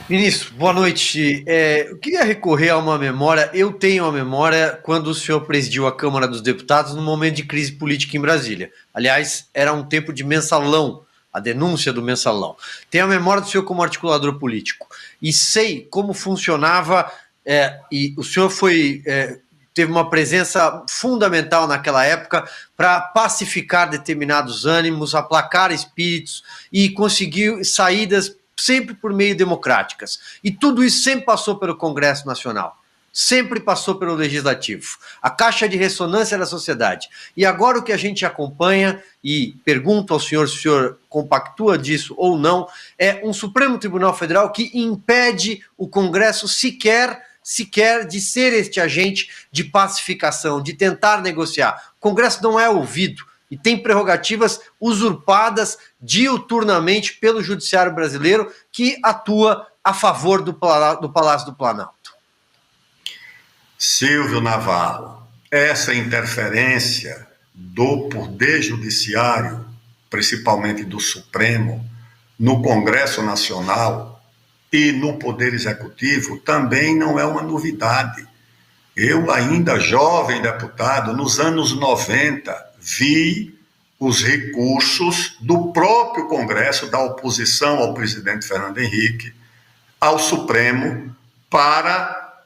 Ministro, boa noite. Eu queria recorrer a uma memória. Eu tenho a memória quando o senhor presidiu a Câmara dos Deputados no momento de crise política em Brasília. Aliás, era um tempo de mensalão, a denúncia do mensalão. Tenho a memória do senhor como articulador político e sei como funcionava. E o senhor teve uma presença fundamental naquela época para pacificar determinados ânimos, aplacar espíritos e conseguir saídas sempre por meio democráticas. E tudo isso sempre passou pelo Congresso Nacional, sempre passou pelo Legislativo, a caixa de ressonância da sociedade. E agora o que a gente acompanha, e pergunto ao senhor se o senhor compactua disso ou não, é um Supremo Tribunal Federal que impede o Congresso sequer de ser este agente de pacificação, de tentar negociar. O Congresso não é ouvido e tem prerrogativas usurpadas diuturnamente pelo judiciário brasileiro, que atua a favor do Palácio do Planalto. Silvio Navarro, essa interferência do Poder Judiciário, principalmente do Supremo, no Congresso Nacional e no Poder Executivo, também não é uma novidade. Eu, ainda jovem deputado, nos anos 90, vi os recursos do próprio Congresso, da oposição ao presidente Fernando Henrique, ao Supremo, para,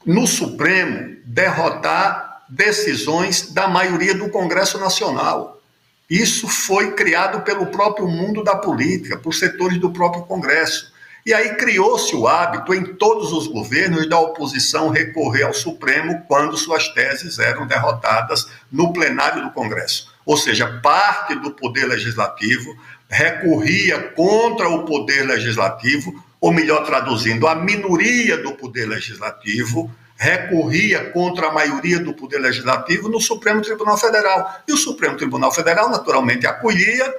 no Supremo, derrotar decisões da maioria do Congresso Nacional. Isso foi criado pelo próprio mundo da política, por setores do próprio Congresso. E aí criou-se o hábito em todos os governos da oposição recorrer ao Supremo quando suas teses eram derrotadas no plenário do Congresso. Ou seja, parte do Poder Legislativo recorria contra o Poder Legislativo, ou melhor traduzindo, a minoria do Poder Legislativo recorria contra a maioria do Poder Legislativo no Supremo Tribunal Federal. E o Supremo Tribunal Federal, naturalmente, acolhia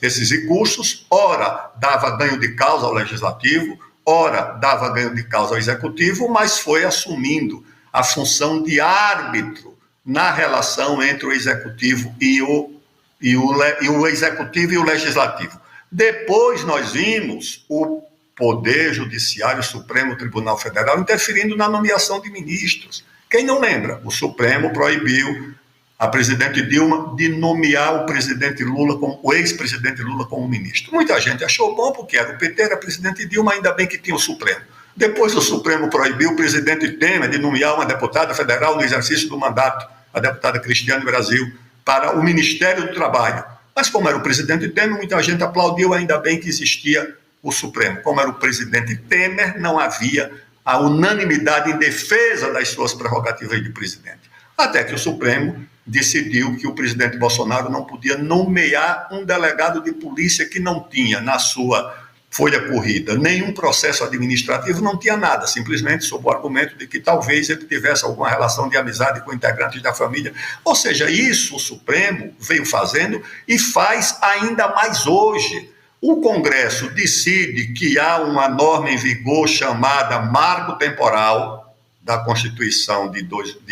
esses recursos, ora dava ganho de causa ao Legislativo, ora dava ganho de causa ao Executivo, mas foi assumindo a função de árbitro na relação entre o Executivo e o Executivo e o Legislativo. Depois nós vimos o Poder Judiciário, o Supremo Tribunal Federal, interferindo na nomeação de ministros. Quem não lembra? O Supremo proibiu a presidente Dilma de nomear o presidente Lula, o ex-presidente Lula como ministro. Muita gente achou bom, porque era o PT, era a presidente Dilma, ainda bem que tinha o Supremo. Depois o Supremo proibiu o presidente Temer de nomear uma deputada federal no exercício do mandato, a deputada Cristiane Brasil, para o Ministério do Trabalho. Mas como era o presidente Temer, muita gente aplaudiu, ainda bem que existia o Supremo. Como era o presidente Temer, não havia a unanimidade em defesa das suas prerrogativas de presidente. Até que o Supremo decidiu que o presidente Bolsonaro não podia nomear um delegado de polícia que não tinha na sua folha corrida nenhum processo administrativo, não tinha nada, simplesmente sob o argumento de que talvez ele tivesse alguma relação de amizade com integrantes da família. Ou seja, isso o Supremo veio fazendo e faz ainda mais hoje. O Congresso decide que há uma norma em vigor chamada Marco Temporal da Constituição de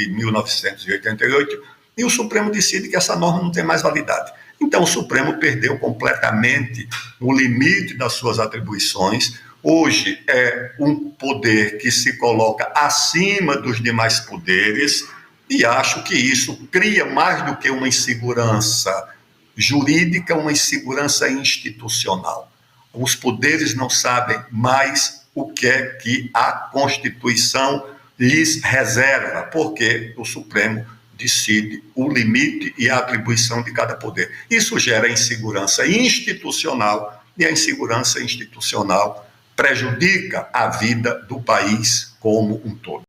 1988, e o Supremo decide que essa norma não tem mais validade. Então, o Supremo perdeu completamente o limite das suas atribuições. Hoje é um poder que se coloca acima dos demais poderes, e acho que isso cria mais do que uma insegurança jurídica, uma insegurança institucional. Os poderes não sabem mais o que é que a Constituição lhes reserva, porque o Supremo decide o limite e a atribuição de cada poder. Isso gera insegurança institucional, e a insegurança institucional prejudica a vida do país como um todo.